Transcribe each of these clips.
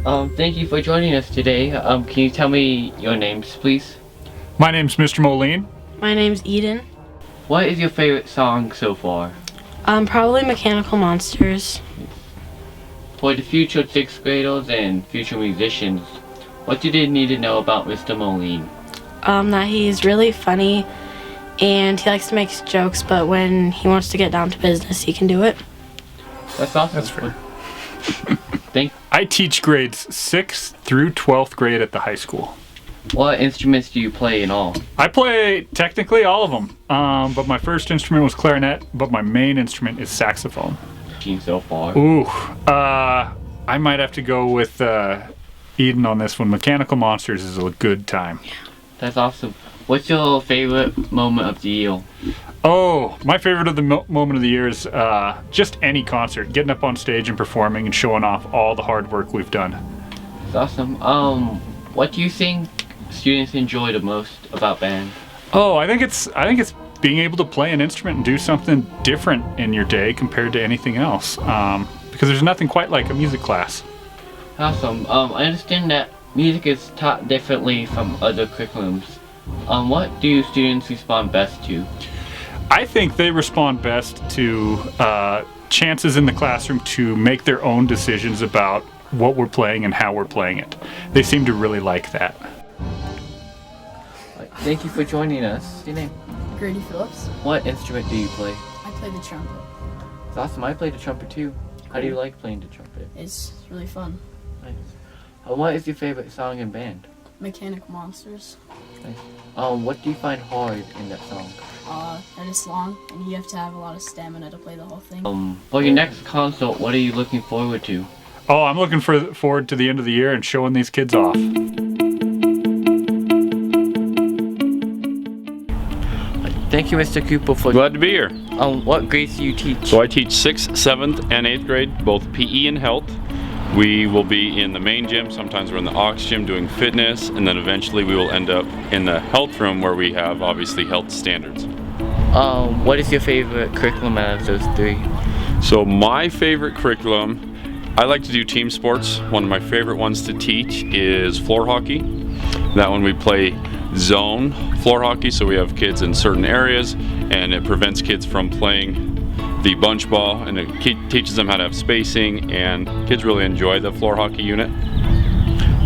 Thank you for joining us today. Can you tell me your names, please? My name's Mr. Moline. My name's Eden. What is your favorite song so far? Probably Mechanical Monsters. For the future sixth graders and future musicians, what do they need to know about Mr. Moline? That he's really funny and he likes to make jokes, but when he wants to get down to business, he can do it. That's awesome. That's fair. I I teach grades 6th through 12th grade at the high school. What instruments do you play in all? I play technically all of them, but my first instrument was clarinet, but my main instrument is saxophone. So far. Ooh, I might have to go with Eden on this one. Mechanical Monsters is a good time. That's awesome. What's your favorite moment of the year? Oh, my favorite of the moment of the year is just any concert, getting up on stage and performing and showing off all the hard work we've done. That's awesome. What do you think students enjoy the most about band? Oh, I think it's being able to play an instrument and do something different in your day compared to anything else. Because there's nothing quite like a music class. Awesome. I understand that music is taught differently from other curriculums. What do students respond best to? I think they respond best to chances in the classroom to make their own decisions about what we're playing and how we're playing it. They seem to really like that. Thank you for joining us. What's your name? Grady Phillips. What instrument do you play? I play the trumpet. It's awesome. I play the trumpet too. How do you like playing the trumpet? It's really fun. Nice. What is your favorite song and band? Mechanical Monsters. Nice. What do you find hard in that song? That it's long, and you have to have a lot of stamina to play the whole thing. For your next concert, what are you looking forward to? Oh, I'm looking forward to the end of the year and showing these kids off. Thank you, Mr. Cooper, for Glad to be here. what grades do you teach? So I teach 6th, 7th, and 8th grade, both PE and health. We will be in the main gym, sometimes we're in the aux gym doing fitness, and then eventually we will end up in the health room where we have obviously health standards. What is your favorite curriculum out of those three? So my favorite curriculum, I like to do team sports. One of my favorite ones to teach is floor hockey. That one we play zone floor hockey, so we have kids in certain areas and it prevents kids from playing the bunch ball, and it teaches them how to have spacing, and kids really enjoy the floor hockey unit.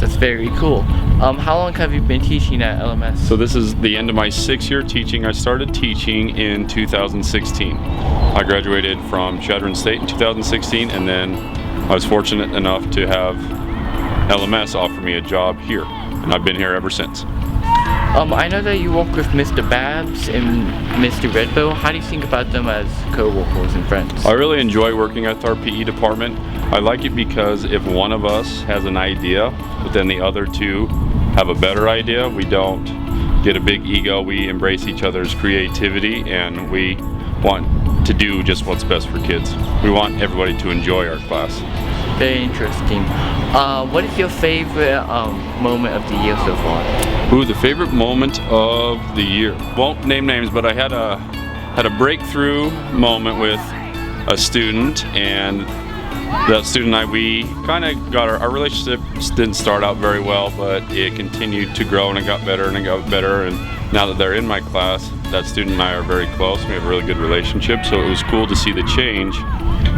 That's very cool. How long have you been teaching at LMS? So this is the end of my 6-year teaching. I started teaching in 2016. I graduated from Chadron State in 2016, and then I was fortunate enough to have LMS offer me a job here, and I've been here ever since. I know that you work with Mr. Babs and Mr. Redbow. How do you think about them as co-workers and friends? I really enjoy working at our PE department. I like it because if one of us has an idea, but then the other two have a better idea, we don't get a big ego. We embrace each other's creativity, and we want to do just what's best for kids. We want everybody to enjoy our class. Very interesting. What is your favorite moment of the year so far? Ooh, the favorite moment of the year. Won't name names, but I had a breakthrough moment with a student, and that student and I, we kind of got our relationship didn't start out very well, but it continued to grow, and it got better and it got better, and now that they're in my class, that student and I are very close. We have a really good relationship, so it was cool to see the change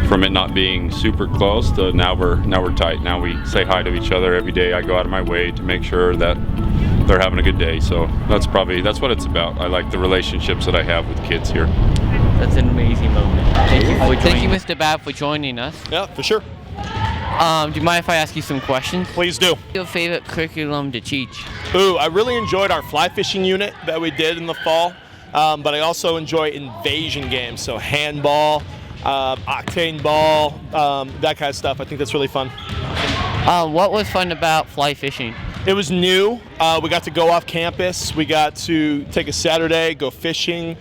from it not being super close to now we're tight. Now we say hi to each other every day. I go out of my way to make sure that they're having a good day. So that's what it's about. I like the relationships that I have with kids here. That's an amazing moment. Thank you, Mr. Babb, for joining us. Yeah, for sure. Do you mind if I ask you some questions? Please do. Your favorite curriculum to teach? Ooh, I really enjoyed our fly fishing unit that we did in the fall, but I also enjoy invasion games, so handball, octane ball, that kind of stuff. I think that's really fun. What was fun about fly fishing? It was new. We got to go off campus. We got to take a Saturday, go fishing.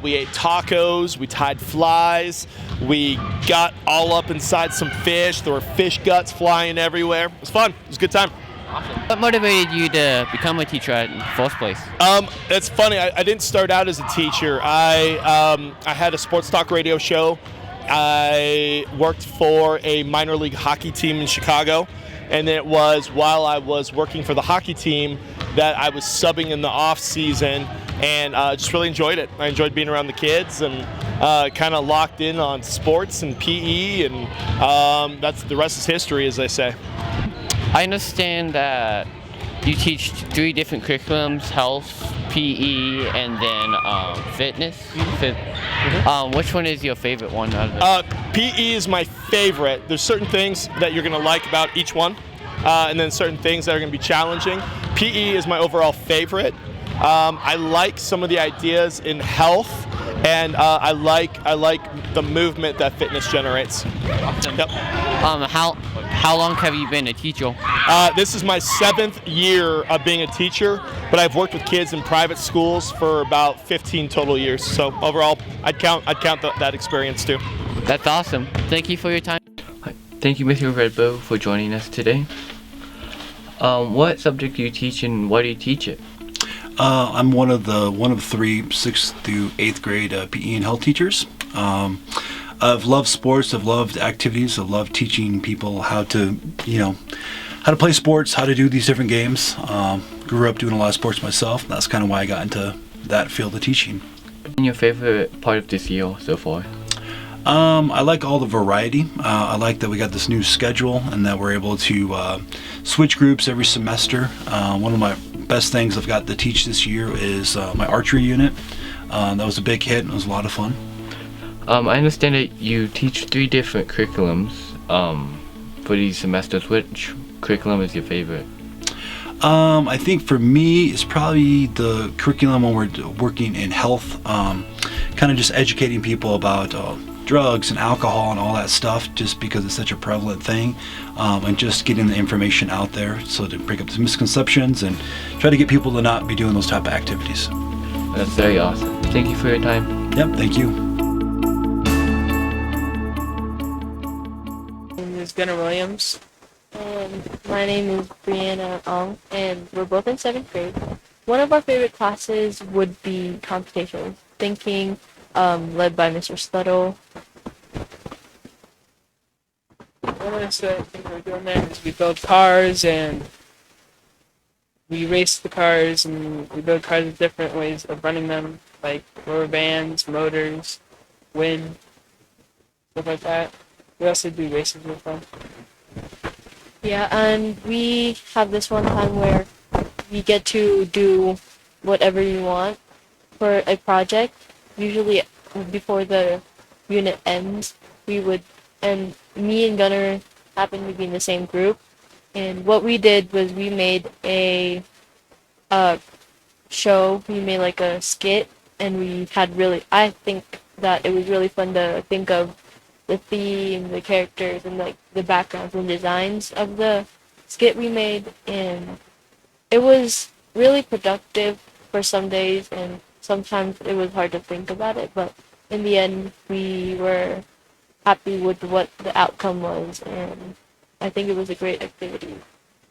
We ate tacos. We tied flies. We got all up inside some fish. There were fish guts flying everywhere. It was fun. It was a good time. Awesome. What motivated you to become a teacher in the first place? It's funny. I didn't start out as a teacher. I had a sports talk radio show. I worked for a minor league hockey team in Chicago. and it was while I was working for the hockey team that I was subbing in the off season, and just really enjoyed it. I enjoyed being around the kids and kind of locked in on sports and PE, and that's the rest is history, as they say. I understand that you teach 3 different curriculums: health, PE, and then fitness. Which one is your favorite one out of the PE is my favorite. There's certain things that you're going to like about each one, and then certain things that are going to be challenging. PE is my overall favorite. I like some of the ideas in health, and I like the movement that fitness generates. Yep. How long have you been a teacher? This is my 7th year of being a teacher, but I've worked with kids in private schools for about 15 total years. So overall, I'd count that experience too. That's awesome. Thank you for your time. Thank you, Mr. Redbow, for joining us today. What subject do you teach, and why do you teach it? I'm one of 3 6th through 8th grade PE and health teachers. I've loved sports. I've loved activities. I've loved teaching people how to play sports, how to do these different games. Grew up doing a lot of sports myself. That's kind of why I got into that field of teaching. And your favorite part of this year so far? I like all the variety. I like that we got this new schedule and that we're able to switch groups every semester. One of my best things I've got to teach this year is my archery unit. That was a big hit and it was a lot of fun. I understand that you teach 3 different curriculums for these semesters. Which curriculum is your favorite? I think for me, it's probably the curriculum when we're working in health, kind of just educating people about drugs and alcohol and all that stuff, just because it's such a prevalent thing, and just getting the information out there so to break up the misconceptions and try to get people to not be doing those type of activities. That's very awesome. Thank you for your time. Yep, thank you. My name is Gunnar Williams. My name is Brianna Ong, and we're both in 7th grade. One of our favorite classes would be computational thinking, led by Mr. Sluttle. One of the things we're doing there is we build cars and we race the cars, and we build cars with different ways of running them, like rubber bands, motors, wind, stuff like that. We also do races with them. Yeah, and we have this one time where you get to do whatever you want for a project. Usually before the unit ends, and me and Gunnar happened to be in the same group. And what we did was we made a show. We made like a skit, and I think that it was really fun to think of the theme, the characters, and like the backgrounds and designs of the skit we made. And it was really productive for some days, and sometimes it was hard to think about it, but in the end we were happy with what the outcome was, and I think it was a great activity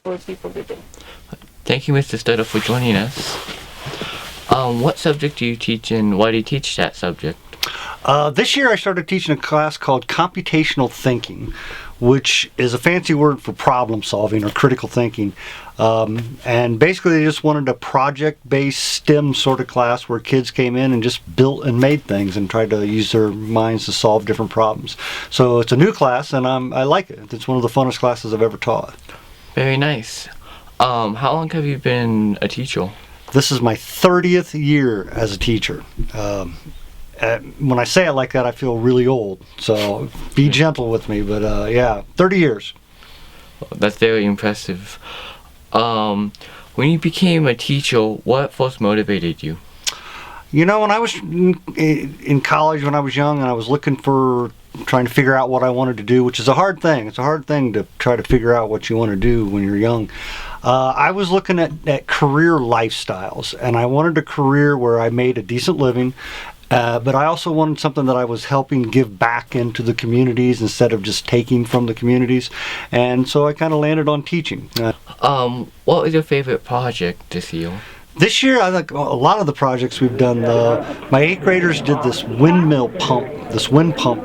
for people to do. Thank you, Mr. Stutter, for joining us. What subject do you teach, and why do you teach that subject? This year I started teaching a class called computational thinking, which is a fancy word for problem solving or critical thinking. And basically they just wanted a project-based STEM sort of class where kids came in and just built and made things and tried to use their minds to solve different problems. So it's a new class, and I like it. It's one of the funnest classes I've ever taught. Very nice. How long have you been a teacher? This is my 30th year as a teacher. When I say it like that, I feel really old. So be gentle with me. But yeah, 30 years. That's very impressive. When you became a teacher, what first motivated you? You know, when I was in college, when I was young, and I was trying to figure out what I wanted to do, which is a hard thing. It's a hard thing to try to figure out what you want to do when you're young. I was looking at career lifestyles, and I wanted a career where I made a decent living. But I also wanted something that I was helping give back into the communities instead of just taking from the communities. And so I kind of landed on teaching. What was your favorite project this year? This year, I think a lot of the projects we've done. My 8th graders did this windmill pump, this wind pump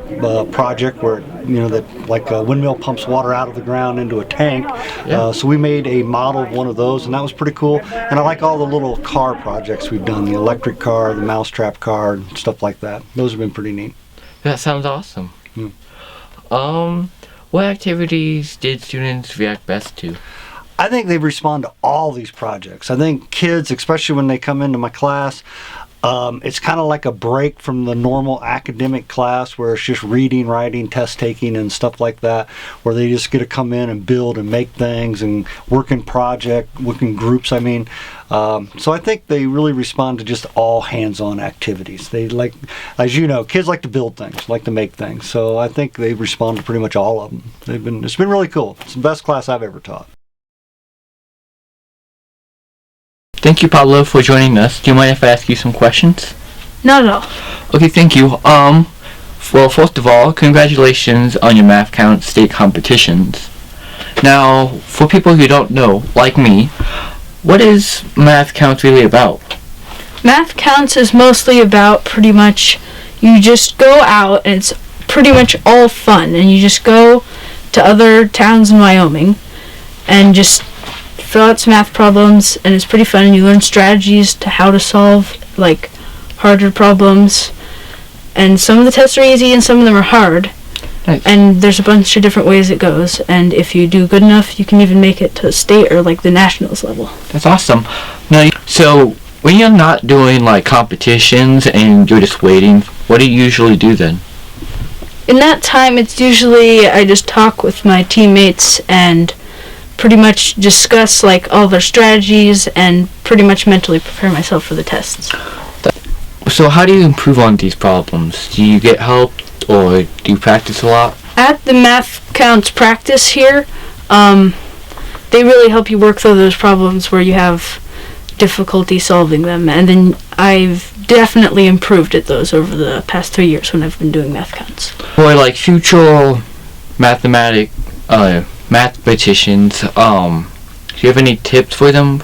project where that like a windmill pumps water out of the ground into a tank. So we made a model of one of those, and that was pretty cool. And I like all the little car projects we've done, the electric car, the mousetrap car, and stuff like that. Those have been pretty neat. That sounds awesome. What activities did students react best to? I think they respond to all these projects. I think kids, especially when they come into my class, it's kind of like a break from the normal academic class where it's just reading, writing, test taking, and stuff like that, where they just get to come in and build and make things and work in groups. I mean, so I think they really respond to just all hands-on activities. They like, as you know, kids like to build things, like to make things. So I think they respond to pretty much all of them. It's been really cool. It's the best class I've ever taught. Thank you, Pablo, for joining us. Do you mind if I ask you some questions? Not at all. Okay, thank you. Well, first of all, congratulations on your math count state competitions. Now, for people who don't know, like me, what is math counts really about? Math counts is mostly about pretty much you just go out and it's pretty much all fun, and you just go to other towns in Wyoming and just fill out some math problems, and it's pretty fun, and you learn strategies to how to solve like harder problems, and some of the tests are easy and some of them are hard. Nice. And there's a bunch of different ways it goes, and if you do good enough you can even make it to state or like the nationals level. That's awesome. Now, so when you're not doing like competitions and you're just waiting, what do you usually do then? In that time it's usually I just talk with my teammates and pretty much discuss like all their strategies and pretty much mentally prepare myself for the tests. So how do you improve on these problems? Do you get help or do you practice a lot? At the math counts practice here, they really help you work through those problems where you have difficulty solving them, and then I've definitely improved at those over the past 3 years when I've been doing math counts. For like future mathematicians, do you have any tips for them,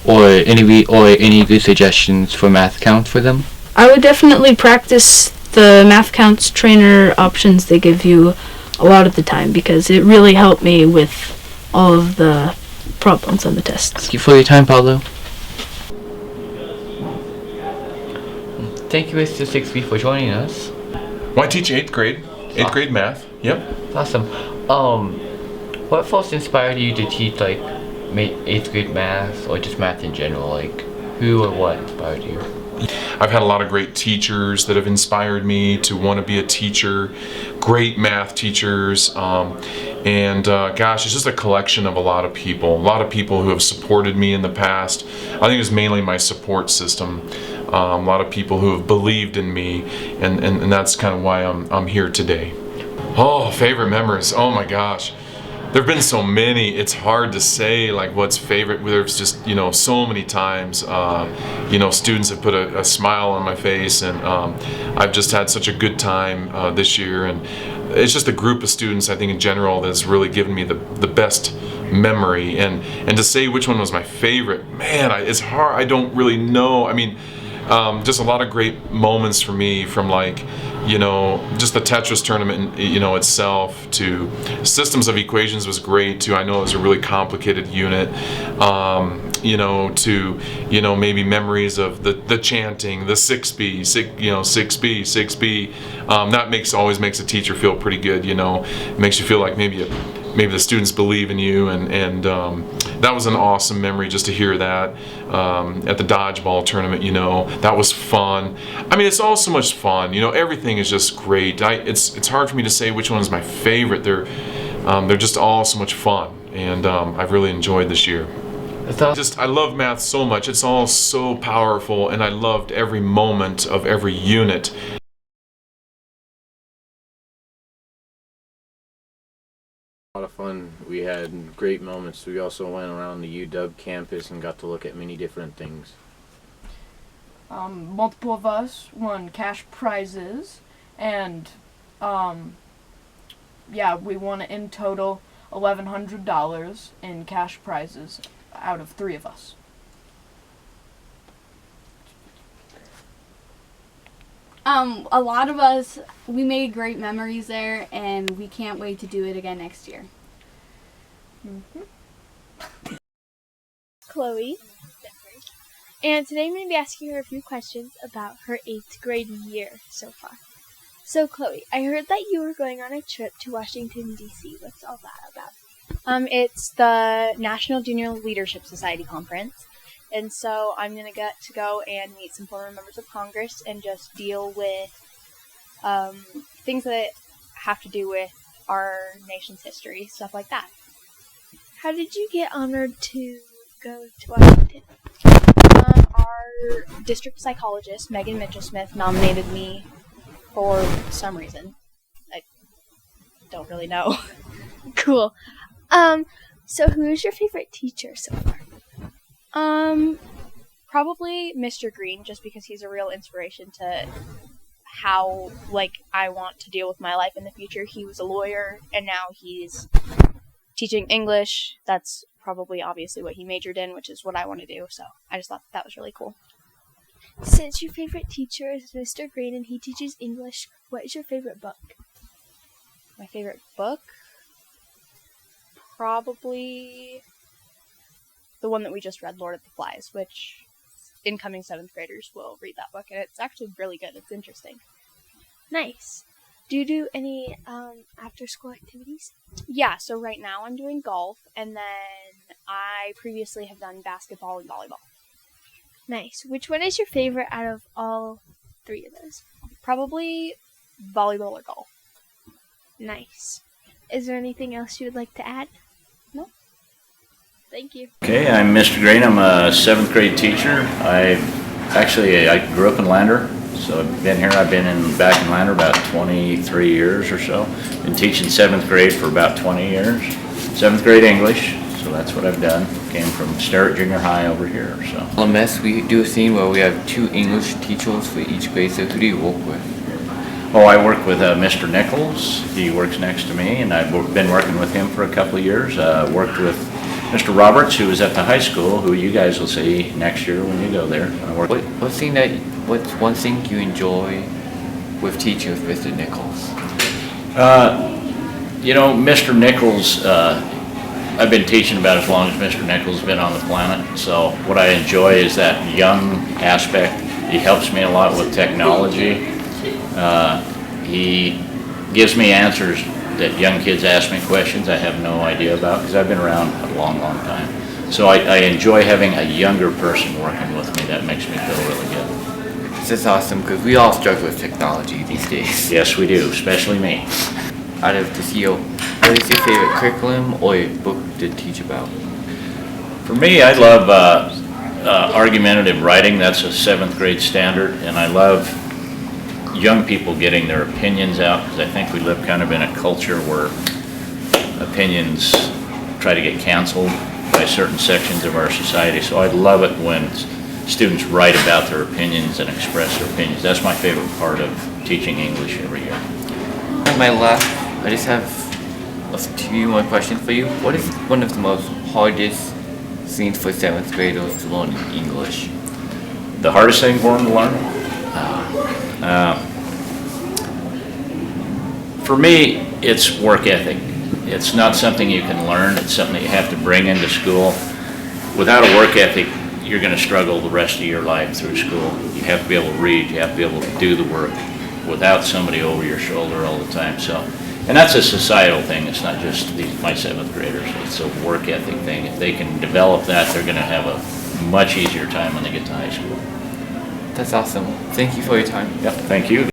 or any good suggestions for math counts for them? I would definitely practice the math counts trainer options they give you a lot of the time, because it really helped me with all of the problems on the tests. Thank you for your time, Pablo. Thank you, Mr. Sixby, for joining us. Well, I teach 8th grade. 8th grade math. Yep. Awesome. What first inspired you to teach like 8th grade math or just math in general? Like, who or what inspired you? I've had a lot of great teachers that have inspired me to want to be a teacher, great math teachers, gosh, it's just a collection of a lot of people who have supported me in the past. I think it's mainly my support system. A lot of people who have believed in me, and that's kind of why I'm here today. Oh, favorite memories. Oh my gosh. There've been so many, it's hard to say like what's favorite. There's just, so many times, students have put a smile on my face, and I've just had such a good time this year, and it's just a group of students, I think in general, that's really given me the best memory, and to say which one was my favorite, man, it's hard. I don't really know. I mean, just a lot of great moments for me, from like, just the Tetris tournament, itself, to systems of equations was great too. I know it was a really complicated unit, to, maybe memories of the chanting, the 6B, 6B. That always makes a teacher feel pretty good, It makes you feel like maybe the students believe in you, and that was an awesome memory just to hear that at the dodgeball tournament. That was fun. I mean, it's all so much fun. Everything is just great. It's hard for me to say which one is my favorite. They're just all so much fun, and I've really enjoyed this year. I love math so much. It's all so powerful, and I loved every moment of every unit. A lot of fun. We had great moments. We also went around the UW campus and got to look at many different things. Multiple of us won cash prizes, and we won in total $1,100 in cash prizes out of 3 of us. A lot of us, we made great memories there, and we can't wait to do it again next year. Chloe. And today I'm going to be asking her a few questions about her 8th grade year so far. So Chloe, I heard that you were going on a trip to Washington, D.C. What's all that about? It's the National Junior Leadership Society Conference. And so I'm going to get to go and meet some former members of Congress and just deal with things that have to do with our nation's history, stuff like that. How did you get honored to go to Washington? Our district psychologist, Megan Mitchell-Smith, nominated me for some reason. I don't really know. Cool. So who is your favorite teacher so far? Probably Mr. Green, just because he's a real inspiration to how, I want to deal with my life in the future. He was a lawyer, and now he's teaching English. That's probably obviously what he majored in, which is what I want to do, so I just thought that was really cool. Since your favorite teacher is Mr. Green and he teaches English, what is your favorite book? My favorite book? Probably the one that we just read, Lord of the Flies, which incoming 7th graders will read that book, and it's actually really good. It's interesting. Nice. Do you do any after-school activities? Yeah, so right now I'm doing golf, and then I previously have done basketball and volleyball. Nice. Which one is your favorite out of all 3 of those? Probably volleyball or golf. Nice. Is there anything else you would like to add? No. Thank you. Okay, I'm Mr. Green. I'm a 7th grade teacher. I grew up in Lander, so I've been here. I've been back in Lander about 23 years or so. Been teaching 7th grade for about 20 years. 7th grade English, so that's what I've done. Came from Sterrett Junior High over here. So LMS, we do a scene where we have 2 English teachers for each grade. So who do you work with? Oh, I work with Mr. Nichols. He works next to me, and I've been working with him for a couple of years. Worked with Mr. Roberts, who was at the high school, who you guys will see next year when you go there. What's one thing you enjoy with teaching with Mr. Nichols? Mr. Nichols, I've been teaching about as long as Mr. Nichols has been on the planet. So what I enjoy is that young aspect. He helps me a lot with technology. He gives me answers that young kids ask me questions I have no idea about because I've been around a long, long time. So I enjoy having a younger person working with me. That makes me feel really good. This is awesome because we all struggle with technology these days. Yes, we do, especially me. Out of this year, what is your favorite curriculum or book to teach about? For me, I love argumentative writing. That's a 7th grade standard, and I love young people getting their opinions out because I think we live kind of in a culture where opinions try to get canceled by certain sections of our society. So I love it when students write about their opinions and express their opinions. That's my favorite part of teaching English every year. I just have a few more questions for you. What is one of the most hardest things for 7th graders to learn in English? The hardest thing for them to learn? For me, it's work ethic. It's not something you can learn. It's something that you have to bring into school. Without a work ethic, you're going to struggle the rest of your life through school. You have to be able to read. You have to be able to do the work without somebody over your shoulder all the time. And that's a societal thing. It's not just my 7th graders. It's a work ethic thing. If they can develop that, they're going to have a much easier time when they get to high school. That's awesome. Thank you for your time. Yep, thank you.